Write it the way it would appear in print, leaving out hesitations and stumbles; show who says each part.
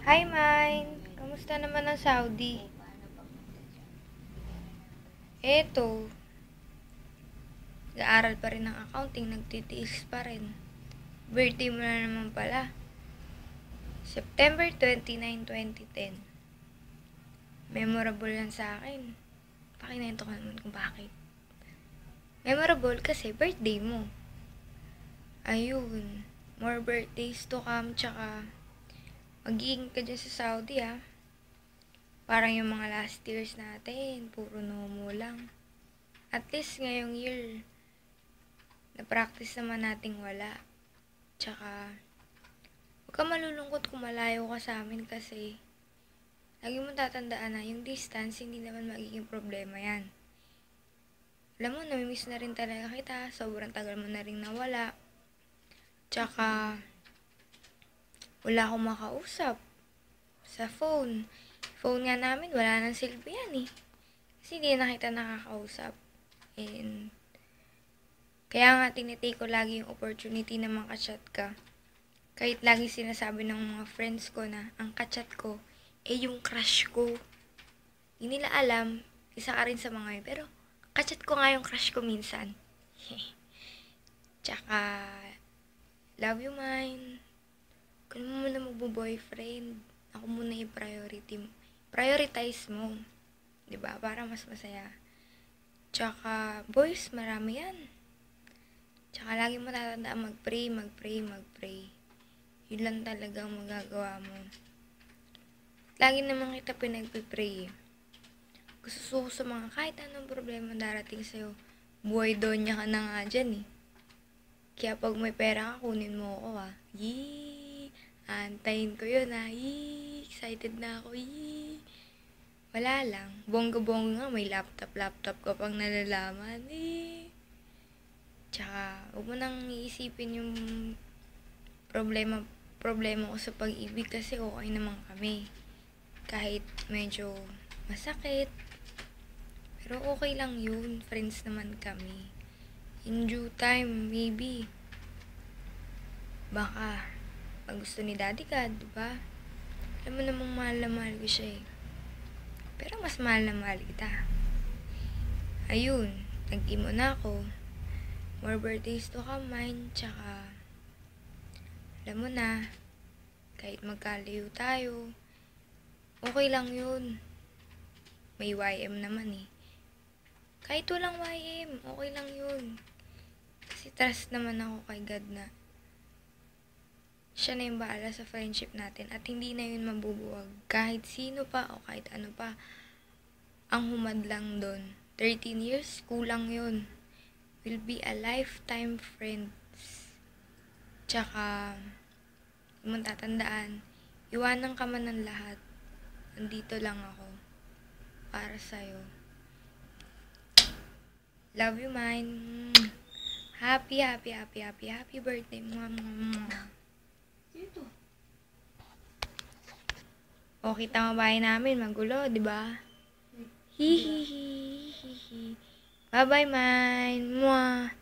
Speaker 1: Hi, Mine! Kamusta naman ang Saudi? Eto, nag-aaral pa rin ng accounting, nagtitiis pa rin. Birthday mo na naman pala. September 29, 2010. Memorable yan sa akin. Pakinento ka naman kung bakit. Memorable kasi birthday mo. Ayun, more birthdays to come, tsaka mag-iingat ka dyan sa Saudi ah. Parang yung mga last years natin, puro nomo lang. At least ngayong year, na-practice naman nating wala. Tsaka, huwag ka malulungkot kung malayo ka sa amin kasi lagi mo tatandaan na yung distance, hindi naman magiging problema yan. Alam mo, namimiss na rin talaga kita. Sobrang tagal mo na rin nawala. Tsaka, wala akong makausap sa phone. Phone nga namin, wala nang silbi yan eh. Kasi hindi na kita nakakausap. And, kaya nga tinitake ko lagi yung opportunity na makachat ka. Kahit lagi sinasabi ng mga friends ko na ang kachat ko, yung crush ko. Hindi nila alam, isa ka rin sa mga yun. Pero, kachat ko nga yung crush ko minsan. Tsaka, love you, mine. Kung mo muna magbo-boyfriend, ako muna yung prioritize mo. Diba? Para mas masaya. Tsaka, boys, marami yan. Tsaka, lagi mo tatandaan mag-pray. Yun lang talaga ang magagawa mo. Lagi naman kita pinagpipray. Gusto ko sa mga kahit anong problema darating sa'yo. Buhay donya ka na nga dyan eh. Kaya pag may pera ka, kunin mo ako ah. Yee! Antayin ko yun ah. Yee! Excited na ako. Yee! Wala lang. Bongga-bongga nga, may laptop ka pang nalalaman. Eh. Tsaka, huwag mo nang iisipin yung problema ko sa pag-ibig kasi okay naman kami. Kahit medyo masakit. Pero okay lang yun. Friends naman kami. In due time, maybe. Baka, pag gusto ni daddy ka, diba? Alam mo namang mahal na mahal ko siya eh. Pero mas mahal na mahal kita. Ayun, nag-imo na ako. More birthdays to come mine, tsaka alam mo na, kahit magkalayo tayo, okay lang yun. May YM naman eh. Kahit walang YM, okay lang yun. Kasi trust naman ako kay God na siya na yung bahala sa friendship natin at hindi na yun mabubuwag. Kahit sino pa o kahit ano pa ang humadlang doon. 13 years, kulang yun. Will be a lifetime friends. Tsaka, yung tatandaan, iwanan ka man ng lahat. Nandito lang ako para sa'yo. Love you, mine. Happy birthday.
Speaker 2: Dito.
Speaker 1: O, kita mo bahay namin, magulo, di ba? Hihihihihi. Bye-bye, mine. Mwah.